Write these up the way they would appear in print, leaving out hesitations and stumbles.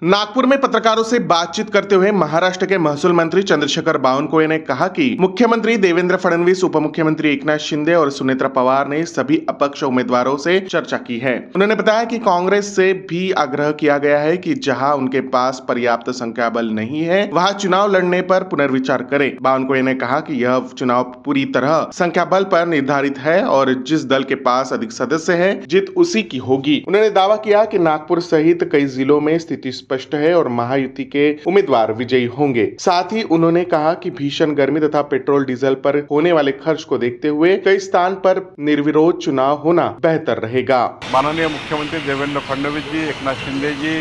नागपुर में पत्रकारों से बातचीत करते हुए महाराष्ट्र के महसूल मंत्री चंद्रशेखर बावनकुळे ने कहा कि मुख्यमंत्री देवेंद्र फडणवीस, उप मुख्यमंत्री एकनाथ शिंदे और सुनेत्रा पवार ने सभी अपक्ष उम्मीदवारों से चर्चा की है। उन्होंने बताया कि कांग्रेस से भी आग्रह किया गया है कि जहां उनके पास पर्याप्त संख्या बल नहीं है वहां चुनाव लड़ने पर पुनर्विचार करें। बावनकुळे ने कहा कि यह चुनाव पूरी तरह संख्या बल पर निर्धारित है और जिस दल के पास अधिक सदस्य है जीत उसी की होगी। उन्होंने दावा किया कि नागपुर सहित कई जिलों में स्थिति स्पष्ट है और महायुति के उम्मीदवार विजयी होंगे। साथ ही उन्होंने कहा कि भीषण गर्मी तथा पेट्रोल डीजल पर होने वाले खर्च को देखते हुए कई स्थान पर निर्विरोध चुनाव होना बेहतर रहेगा। माननीय मुख्यमंत्री देवेंद्र फडणवीस जी, एकनाथ शिंदे जी,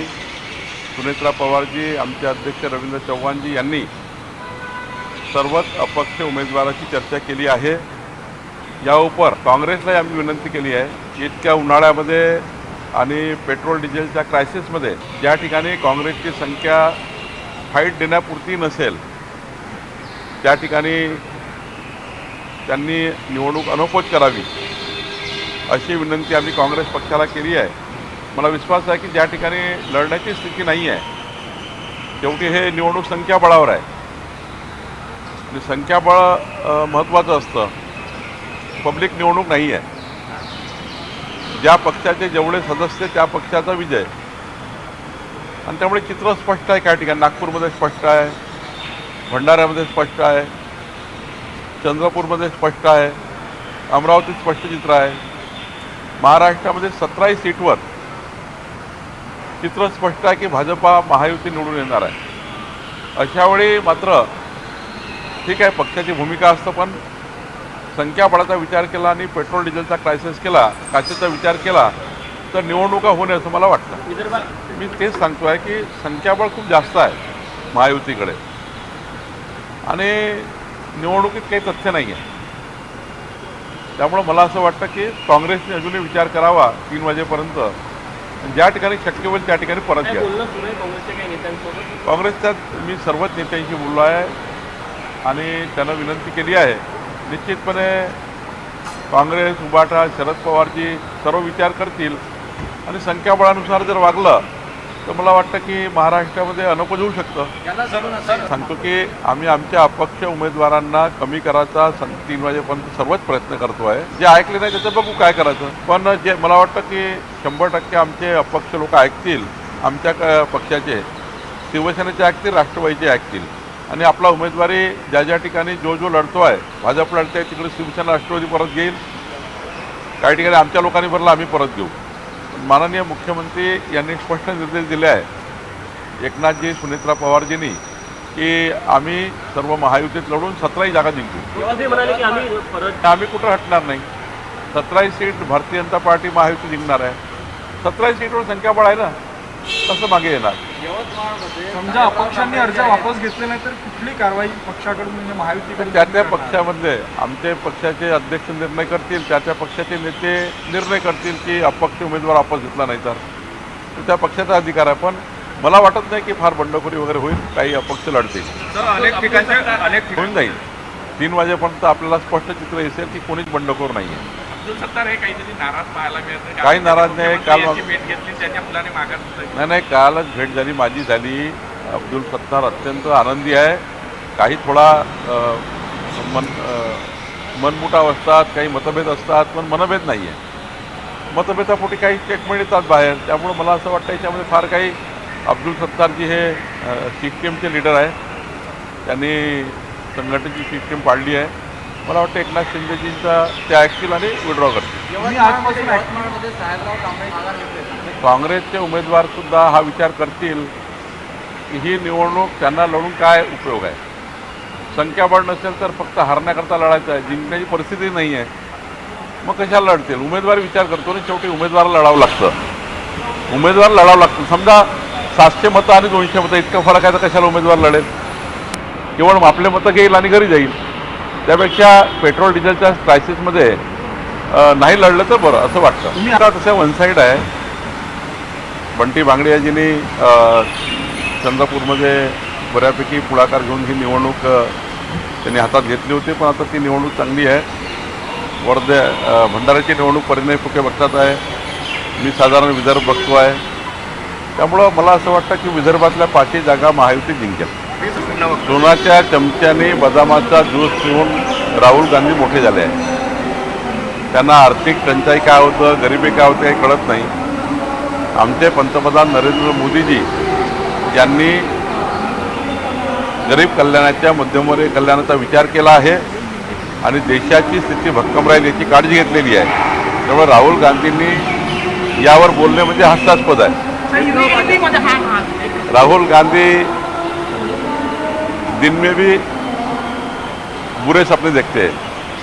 सुनेत्रा पवार जी, आमचे अध्यक्ष रवींद्र चव्हाण जी यांनी सर्वच अपक्ष उमेदवाराची चर्चा केली आहे। या ऊपर काँग्रेसला आम्ही विनंती केली आहे की इतक्या उन्हाळ्यामध्ये आणि पेट्रोल डिझेलच्या क्रायसिसमध्ये ज्या ठिकाणी काँग्रेसची संख्या फाईट देण्यापुरती नसेल त्या ठिकाणी त्यांनी निवडणूक अनौपचारिक करावी अशी विनंती आम्ही काँग्रेस पक्षाला केली आहे। मला विश्वास आहे की ज्या ठिकाणी लढण्याची स्थिती नाही आहे शेवटी हे निवडणूक संख्याबळावर आहे आणि संख्याबळ महत्त्वाचं असतं, पब्लिक निवडणूक नाही आहे। ज्या पक्षाचे जेवढे सदस्य त्या पक्षाचा विजय आणि त्यामुळे चित्र स्पष्ट आहे। काही ठिकाणी नागपूरमध्ये स्पष्ट आहे, भंडाऱ्यामध्ये स्पष्ट आहे, चंद्रपूरमध्ये स्पष्ट आहे, अमरावतीत स्पष्ट चित्र आहे। महाराष्ट्रामध्ये 17 सीटवर चित्र स्पष्ट आहे की भाजपा महायुती निवडून येणार आहे। अशा वेळी मात्र ठीक आहे, पक्षाची भूमिका असतं, पण संख्याबळाचा विचार केला आणि पेट्रोल डिझेलचा क्रायसिस केला, काचेचा विचार केला तर निवडणुका होणे असं मला वाटतं। मी तेच सांगतो आहे की संख्याबळ खूप जास्त आहे महायुतीकडे आणि निवडणुकीत काही तथ्य नाही आहे। त्यामुळे मला असं वाटतं की काँग्रेसने अजूनही विचार करावा 3 वाजेपर्यंत, ज्या ठिकाणी शक्य होईल त्या ठिकाणी परत घ्या। काँग्रेसच्या मी सर्वच नेत्यांशी बोललो आहे आणि त्यांना विनंती केली आहे। निश्चितपणे काँग्रेस, उबाटा, शरद पवारजी सर्व विचार करतील आणि संख्याबळानुसार जर वागलं तर मला वाटतं की महाराष्ट्रामध्ये अनौपचारिक होऊ शकतं। सांगतो की आम्ही आमच्या अपक्ष उमेदवारांना कमी करायचा 3 वाजेपर्यंत सर्वच प्रयत्न करतो आहे। जे ऐकले नाही त्याचं बघू काय करायचं, पण जे मला वाटतं की 100% आमचे अपक्ष लोक ऐकतील, आमच्या पक्षाचे, शिवसेनेचे ऐकतील, राष्ट्रवादीचे ऐकतील आणि आपला उमेदवारी ज्या ठिकाणी जो लढतो आहे, भाजप लढते आहे तिकडे शिवसेना राष्ट्रवादी परत घेईल, काही ठिकाणी आमच्या लोकांनी भरला आम्ही परत घेऊ। माननीय मुख्यमंत्री यांनी स्पष्ट निर्देश दिले आहे एकनाथजी, सुनेत्रा पवारजींनी की आम्ही सर्व महायुतीत लढून 17 जागा जिंकू। आम्ही कुठं हटणार नाही। 17 सीट भारतीय जनता पार्टी महायुती जिंकणार आहे। 17 सीटवर संख्याबळ आहे ना, कसं मागे येणार? समजा अपक्षांनी अर्ज वापस घेतले नाही तर कुठली कारवाई पक्षाकडून म्हणजे महायुतीकडून? त्या पक्षामध्ये आमचे पक्षाचे अध्यक्ष निर्णय करतील, त्या पक्षाचे नेते निर्णय करतील की अपक्ष उमेदवार वापस घेतला नाही तर त्या पक्षाचा अधिकार आहे। पण मला वाटत नाही की फार बंडखोरी वगैरे होईल, काही अपक्ष लढतील। अनेक ठिकाणी होऊन जाईल 3 वाजेपर्यंत आपल्याला स्पष्ट चित्र दिसेल की कोणीच बंडखोर नाही आहे। काहीतरी नाराज पाहायला मिळत काही नाराज नाही। काल भेट घेतली त्याच्या मुलाने माघार नाही, कालच भेट झाली, माझी झाली। अब्दुल सत्तार अत्यंत आनंदी आहे। काही थोडा मनमुटाव असतात, काही मतभेद असतात, पण मनभेद नाही आहे। मतभेदापोटी काही स्टेटमेंट येतात बाहेर, त्यामुळे मला असं वाटतं याच्यामध्ये फार काही अब्दुल सत्तारजी हे सिस्टीमचे लीडर आहे, त्यांनी संघटनेची सिस्टीम पाडली आहे। मला वाटतं एकनाथ शिंदेजींचा ते ऐकतील आणि विड्रॉ करतील। काँग्रेसचे उमेदवारसुद्धा हा विचार करतील की ही निवडणूक त्यांना लढून काय उपयोग आहे। संख्याबळ नसेल तर फक्त हारण्याकरता लढायचं आहे, जिंकण्याची परिस्थिती नाही आहे, मग कशाला लढतील? उमेदवार विचार करतो ना, शेवटी उमेदवाराला लढावं लागतं, उमेदवार लढावं लागतं। समजा 700 मतं आणि 200 मतं इतका फरक आहे तर कशाला उमेदवार लढेल? केवळ आपले मतं घेईल आणि घरी जाईल। त्यापेक्षा पेट्रोल डिझेलच्या क्रायसिसमध्ये नाही लढलं तर बरं असं वाटतं। आता तसं वन साईड आहे। बंटी भांगडियाजींनी चंद्रपूरमध्ये बऱ्यापैकी पुढाकार घेऊन ही निवडणूक त्यांनी हातात घेतली होती, पण आता ती निवडणूक चांगली आहे। भंडाऱ्याची निवडणूक परिणय फुके बघतात आहे, मी साधारण विदर्भ बघतो आहे। त्यामुळं मला असं वाटतं की विदर्भातल्या 5ही जागा महायुती जिंकेल. सोनाच्या चमच्याने बदामाचा ज्यूस पिऊन राहुल गांधी मोठे झाले आहे. त्यांना आर्थिक टंचाई काय होतं, गरिबी काय होते हे कळत नाही. आमचे पंतप्रधान नरेंद्र मोदीजी यांनी गरीब कल्याणाच्या मध्यमवर्गीय कल्याणाचा विचार केला आहे आणि देशाची स्थिती भक्कम राहील याची काळजी घेतलेली आहे. त्यामुळे राहुल गांधींनी यावर बोलणे म्हणजे हास्यास्पद आहे. राहुल गांधी दिन में भी बुरे सपने देखते हैं.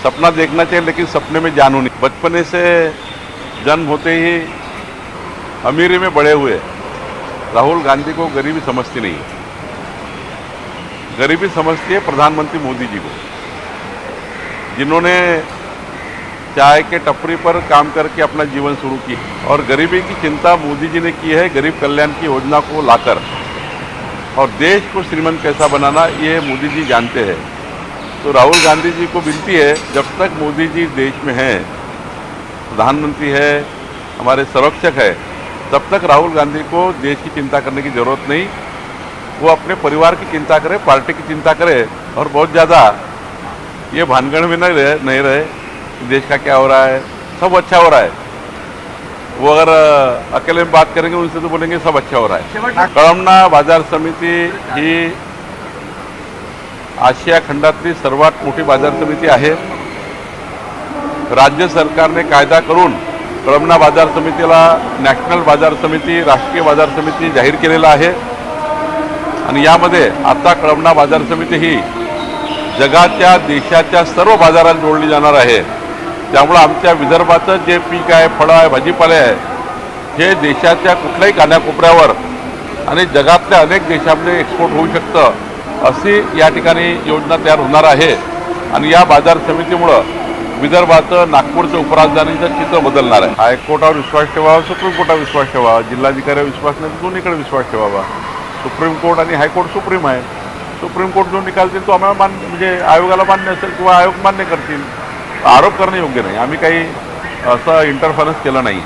सपना देखना चाहिए लेकिन सपने में जान होनी. बचपने से जन्म होते ही अमीरी में बड़े हुए राहुल गांधी को गरीबी समझती नहीं. गरीबी समझती है प्रधानमंत्री मोदी जी को, जिन्होंने चाय के टपरी पर काम करके अपना जीवन शुरू की और गरीबी की चिंता मोदी जी ने की है गरीब कल्याण की योजना को लाकर. और देश को श्रीमंत कैसा बनाना ये मोदी जी जानते हैं. तो राहुल गांधी जी को विनती है, जब तक मोदी जी देश में हैं, प्रधानमंत्री है, हमारे संरक्षक है, तब तक राहुल गांधी को देश की चिंता करने की ज़रूरत नहीं. वो अपने परिवार की चिंता करे, पार्टी की चिंता करे और बहुत ज़्यादा ये भानगढ़ में नहीं रहे कि देश का क्या हो रहा है. सब अच्छा हो रहा है. वो अगर अकेले में बात करेंगे उनसे तो बोलेंगे सब अच्छा हो रहा है. कळमना बाजार समिती ही आशिया खंडातली सर्वात मोठी बाजार समिती आहे. राज्य सरकारने कायदा करून कळमना बाजार समितीला नॅशनल बाजार समिती, राष्ट्रीय बाजार समिती जाहीर केलेला आहे आणि यामध्ये आता कळमना बाजार समिती ही जगाच्या देशाच्या सर्व बाजारात जोडली जाणार आहे. त्यामुळे आमच्या विदर्भाचं जे पीक आहे, फळं आहे, भाजीपाले आहे, हे देशाच्या कुठल्याही कानाकोपऱ्यावर आणि जगातल्या अनेक देशांमध्ये एक्सपोर्ट होऊ शकतं अशी या ठिकाणी योजना तयार होणार आहे. आणि या बाजार समितीमुळं विदर्भाचं, नागपूरचं उपराजधानीचं चित्र बदलणार आहे. हायकोर्टावर विश्वास ठेवावा, सुप्रीम कोर्टावर विश्वास ठेवावा, जिल्हाधिकाऱ्यावर विश्वास नाही, दोन्हीकडे विश्वास ठेवावा. सुप्रीम कोर्ट आणि हायकोर्ट सुप्रीम आहे. सुप्रीम कोर्ट जो निकाल देईल तो आम्हाला मान्य, म्हणजे आयोगाला मान्य असेल किंवा आयोग मान्य करतील. आरोप करणे योग्य नाही. आम्ही काही असं इंटरफरन्स केलं नाही.